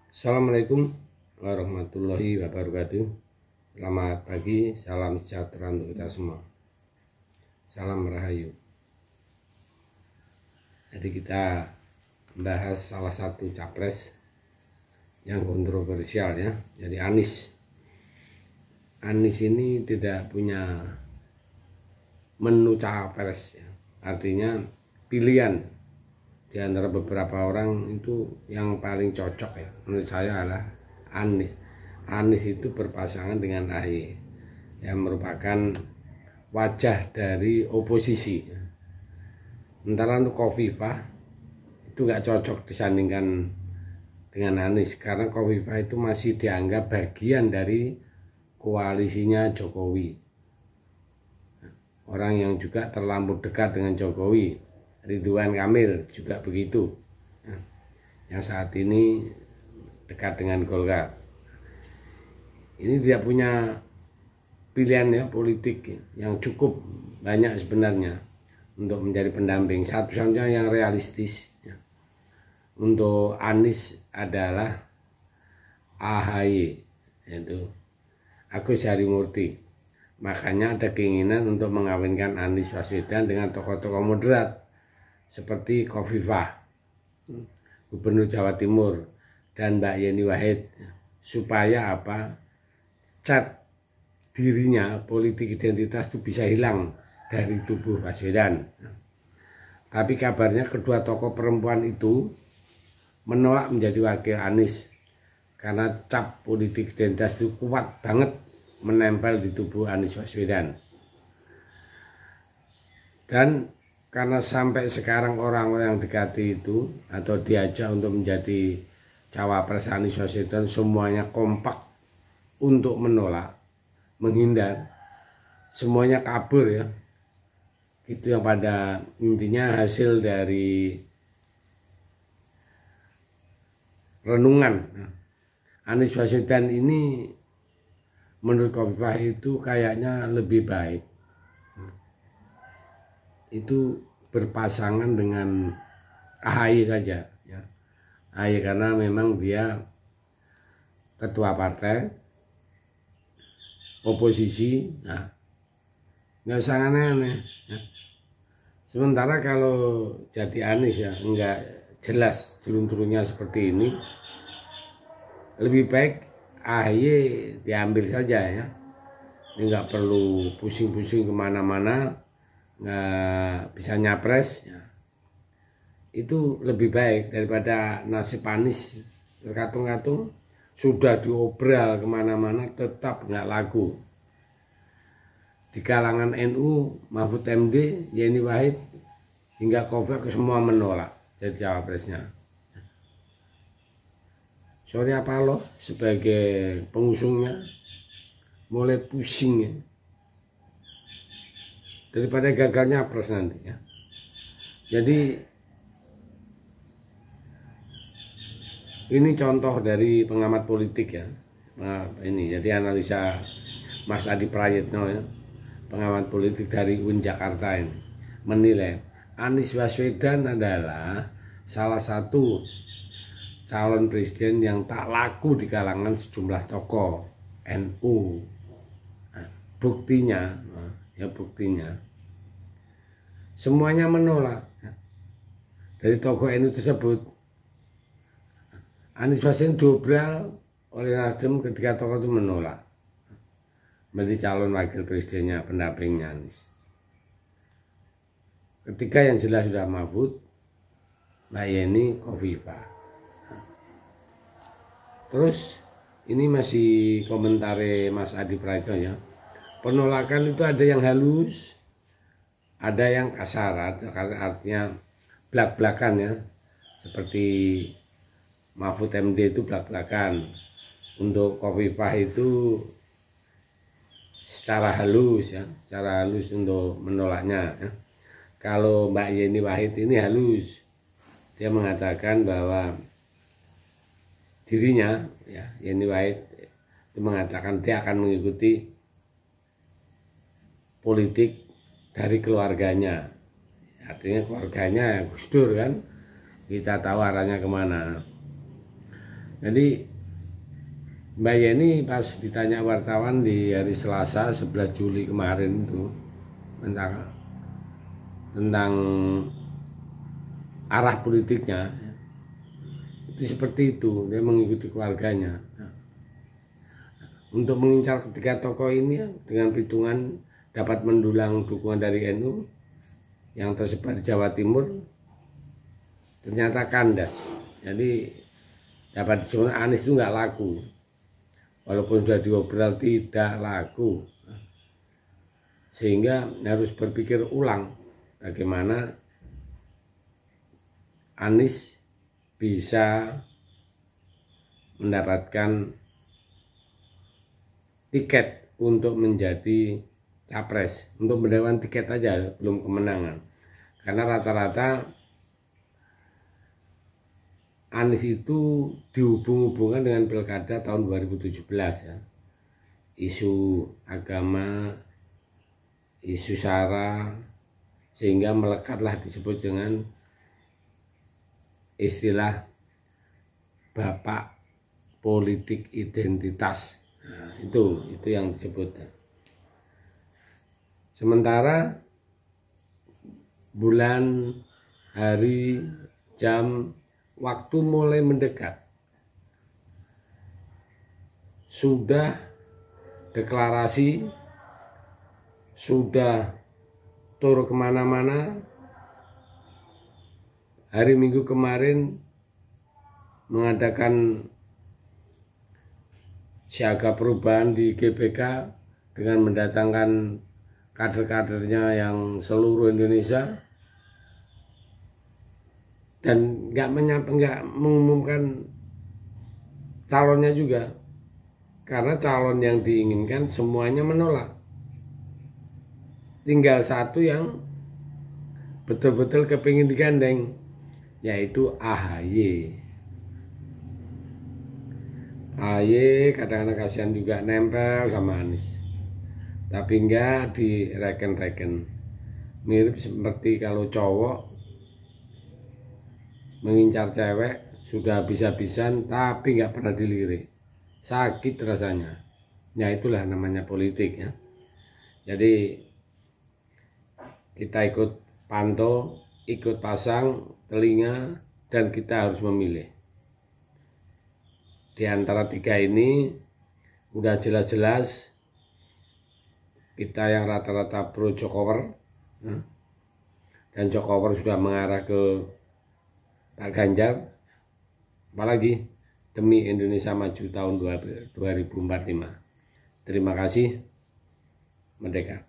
Assalamualaikum warahmatullahi wabarakatuh. Selamat pagi, salam sejahtera untuk kita semua. Salam Rahayu. Jadi kita membahas salah satu capres yang kontroversial ya. Jadi Anies ini tidak punya menu capres ya. Artinya pilihan di antara beberapa orang itu yang paling cocok ya menurut saya adalah Anies itu berpasangan dengan AHY yang merupakan wajah dari oposisi. Sementara untuk Khofifah itu nggak cocok disandingkan dengan Anies karena Khofifah itu masih dianggap bagian dari koalisinya Jokowi, orang yang juga terlampau dekat dengan Jokowi. Ridwan Kamil juga begitu, yang saat ini dekat dengan Golkar. Ini tidak punya pilihan ya politik yang cukup banyak sebenarnya untuk menjadi pendamping. Satu-satunya yang realistis ya, untuk Anies adalah AHY, yaitu Agus Harimurti. Makanya ada keinginan untuk mengawinkan Anies Baswedan dengan tokoh-tokoh moderat seperti Khofifah, Gubernur Jawa Timur, dan Mbak Yeni Wahid, supaya cat dirinya politik identitas itu bisa hilang dari tubuh Baswedan. Tapi kabarnya kedua tokoh perempuan itu menolak menjadi wakil Anies karena cap politik identitas itu kuat banget menempel di tubuh Anies Baswedan. Dan karena sampai sekarang orang-orang yang dekati itu atau diajak untuk menjadi cawapres Anies Baswedan semuanya kompak untuk menolak, menghindar, semuanya kabur ya. Itu yang pada intinya hasil dari renungan. Anies Baswedan ini menurut Khofifah itu kayaknya lebih baik itu berpasangan dengan AHY saja ya. AHY karena memang dia ketua partai oposisi, nah nggak usah aneh-aneh ya. Sementara kalau jadi Anies ya nggak jelas turun-turunnya seperti ini, lebih baik AHY diambil saja ya. Ini nggak perlu pusing-pusing kemana-mana, nggak bisa nyapres ya. Itu lebih baik daripada nasib Anies terkatung-katung sudah diobral kemana-mana tetap nggak laku. Di kalangan NU, Mahfud MD, Yeni Wahid hingga Khofifah semua menolak jadi cawapresnya. Surya Paloh sebagai pengusungnya mulai pusing ya, daripada gagalnya nyapres nanti ya. Jadi ini contoh dari pengamat politik ya. Nah, ini jadi analisa Mas Adi Prayitno ya, pengamat politik dari UIN Jakarta ini menilai Anies Baswedan adalah salah satu calon presiden yang tak laku di kalangan sejumlah tokoh NU. Nah, buktinya semuanya menolak. Dari tokoh NU tersebut Anies Baswedan dobral oleh Nasdem ketika tokoh itu menolak menjadi calon wakil presidennya, pendampingnya Anies. Ketika yang jelas sudah Mahfud, Mbak Yeni, Khofifah. Terus ini masih komentar Mas Adi Prayitno ya. Penolakan itu ada yang halus, ada yang kasar, artinya belak-belakan ya. Seperti Mahfud MD itu belak-belakan. Untuk Khofifah itu secara halus ya, secara halus untuk menolaknya ya. Kalau Mbak Yeni Wahid ini halus. Dia mengatakan bahwa dirinya ya, Yeni Wahid itu mengatakan dia akan mengikuti politik dari keluarganya, artinya keluarganya Gus Dur kan, kita tahu arahnya kemana. Jadi Mbak Yeni pas ditanya wartawan di hari Selasa 11 Juli kemarin itu tentang arah politiknya, itu seperti itu, dia mengikuti keluarganya untuk mengincar ketiga tokoh ini dengan perhitungan dapat mendulang dukungan dari NU yang tersebar di Jawa Timur. Ternyata kandas. Jadi dapat disebut Anies itu nggak laku, walaupun sudah diobrol tidak laku, sehingga harus berpikir ulang bagaimana Anies bisa mendapatkan tiket untuk menjadi capres, untuk mendapatkan tiket aja belum kemenangan, karena rata-rata Anies itu dihubung-hubungkan dengan pilkada tahun 2017 ya. Isu agama, isu SARA, sehingga melekatlah disebut dengan istilah bapak politik identitas. Nah, itu yang disebut. Sementara bulan, hari, jam, waktu mulai mendekat, sudah deklarasi, sudah tur kemana-mana. Hari Minggu kemarin mengadakan siaga perubahan di GBK dengan mendatangkan kader-kadernya yang seluruh Indonesia, dan nggak mengumumkan calonnya juga, karena calon yang diinginkan semuanya menolak. Tinggal satu yang betul-betul kepingin digandeng, yaitu AHY. AHY kadang-kadang kasihan juga nempel sama Anies, tapi enggak direken-reken. Mirip seperti kalau cowok mengincar cewek sudah habis-habisan tapi nggak pernah dilirik, sakit rasanya. Ya itulah namanya politik ya. Jadi kita ikut pantau, ikut pasang telinga, dan kita harus memilih. Di antara tiga ini udah jelas-jelas kita yang rata-rata pro Jokowi, dan Jokowi sudah mengarah ke Pak Ganjar, apalagi demi Indonesia Maju tahun 2045. Terima kasih. Merdeka.